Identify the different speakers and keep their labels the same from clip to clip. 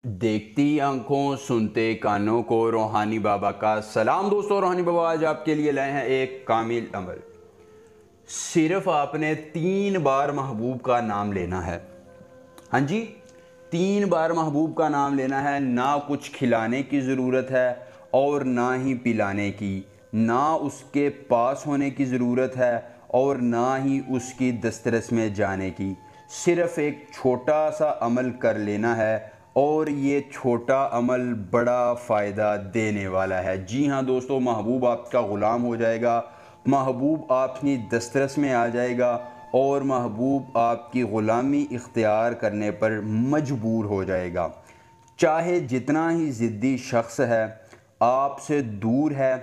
Speaker 1: देखती आंखों सुनते कानों को रूहानी बाबा का सलाम। दोस्तों, रूहानी बाबा आज आपके लिए लाए हैं एक कामिल अमल। सिर्फ आपने 3 बार महबूब का नाम लेना है। हाँ जी, 3 बार महबूब का नाम लेना है। ना कुछ खिलाने की ज़रूरत है और ना ही पिलाने की, ना उसके पास होने की ज़रूरत है और ना ही उसकी दस्तरस में जाने की। सिर्फ एक छोटा सा अमल कर लेना है और ये छोटा अमल बड़ा फ़ायदा देने वाला है। जी हाँ दोस्तों, महबूब आपका ग़ुलाम हो जाएगा, महबूब आपकी दस्तरस में आ जाएगा और महबूब आपकी ग़ुलामी इख्तियार करने पर मजबूर हो जाएगा। चाहे जितना ही ज़िद्दी शख्स है, आपसे दूर है,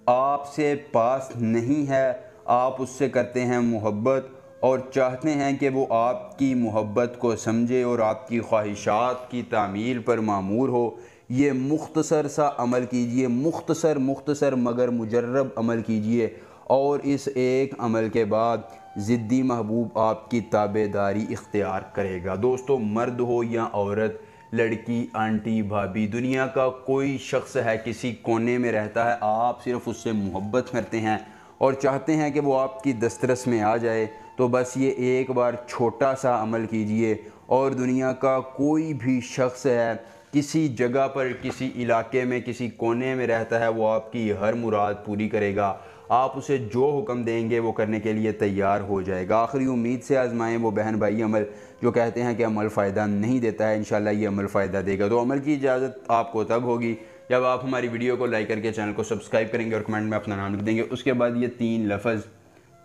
Speaker 1: आपसे पास नहीं है, आप उससे करते हैं मोहब्बत और चाहते हैं कि वो आपकी मोहब्बत को समझे और आपकी ख्वाहिशात की तामील पर मामूर हो। ये मुख्तसर सा अमल कीजिए, मुख्तसर मगर मुजर्रब अमल कीजिए और इस एक अमल के बाद ज़िद्दी महबूब आपकी ताबेदारी इख्तियार करेगा। दोस्तों, मर्द हो या औरत, लड़की, आंटी, भाभी, दुनिया का कोई शख्स है, किसी कोने में रहता है, आप सिर्फ उससे मोहब्बत करते हैं और चाहते हैं कि वो आपकी दस्तरस में आ जाए, तो बस ये एक बार छोटा सा अमल कीजिए और दुनिया का कोई भी शख्स है, किसी जगह पर, किसी इलाके में, किसी कोने में रहता है, वो आपकी हर मुराद पूरी करेगा। आप उसे जो हुक्म देंगे वो करने के लिए तैयार हो जाएगा। आखिरी उम्मीद से आजमाएं वो बहन भाई अमल जो कहते हैं कि अमल फ़ायदा नहीं देता है। इंशाल्लाह ये अमल फ़ायदा देगा। तो अमल की इजाज़त आपको तब होगी जब आप हमारी वीडियो को लाइक करके चैनल को सब्सक्राइब करेंगे और कमेंट में अपना नाम लिख देंगे। उसके बाद ये 3 लफ्ज़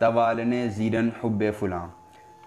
Speaker 1: तवालने ज़ीरन हुब्बे फ़ुलां,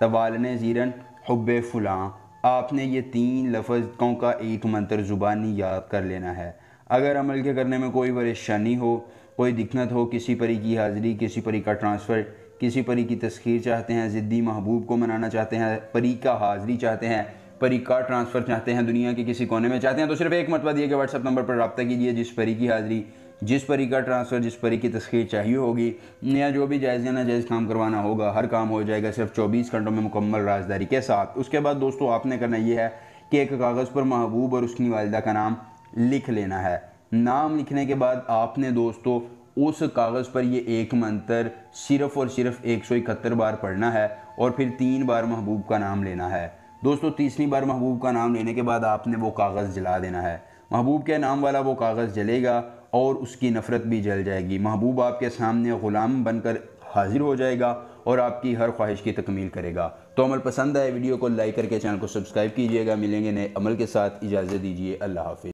Speaker 1: तवालने ज़ीरन हुब्बे फ़ुलां, आपने ये 3 लफ्ज़ों का एक मंत्र ज़ुबानी याद कर लेना है। अगर अमल के करने में कोई परेशानी हो, कोई दिक्कत हो, किसी परी की हाज़िरी, किसी परी का ट्रांसफ़र, किसी परी की तस्खीर चाहते हैं, ज़िद्दी महबूब को मनाना चाहते हैं, परी का हाज़िरी चाहते हैं, परी का ट्रांसफ़र चाहते हैं, दुनिया के किसी कोने में चाहते हैं, तो सिर्फ एक मरतबा दिए गए व्हाट्सएप नंबर पर रब्ता कीजिए। जिस परी की हाज़िरी, जिस परी का ट्रांसफ़र, जिस परी की तस्खीर चाहिए होगी या जो भी जायज़ या नाजायज़ काम करवाना होगा, हर काम हो जाएगा सिर्फ 24 घंटों में मुकम्मल राजदारी के साथ। उसके बाद दोस्तों आपने करना ये है कि एक कागज़ पर महबूब और उसकी वालिदा का नाम लिख लेना है। नाम लिखने के बाद आपने दोस्तों उस कागज़ पर ये एक मंत्र सिर्फ़ और सिर्फ 171 बार पढ़ना है और फिर 3 बार महबूब का नाम लेना है। दोस्तों, तीसरी बार महबूब का नाम लेने के बाद आपने वो कागज़ जला देना है। महबूब के नाम वाला वो कागज़ जलेगा और उसकी नफ़रत भी जल जाएगी। महबूब आपके सामने ग़ुलाम बनकर हाजिर हो जाएगा और आपकी हर ख्वाहिश की तकमील करेगा। तो अमल पसंद आए वीडियो को लाइक करके चैनल को सब्सक्राइब कीजिएगा। मिलेंगे नए अमल के साथ, इजाज़त दीजिए, अल्लाह हाफ़िज़।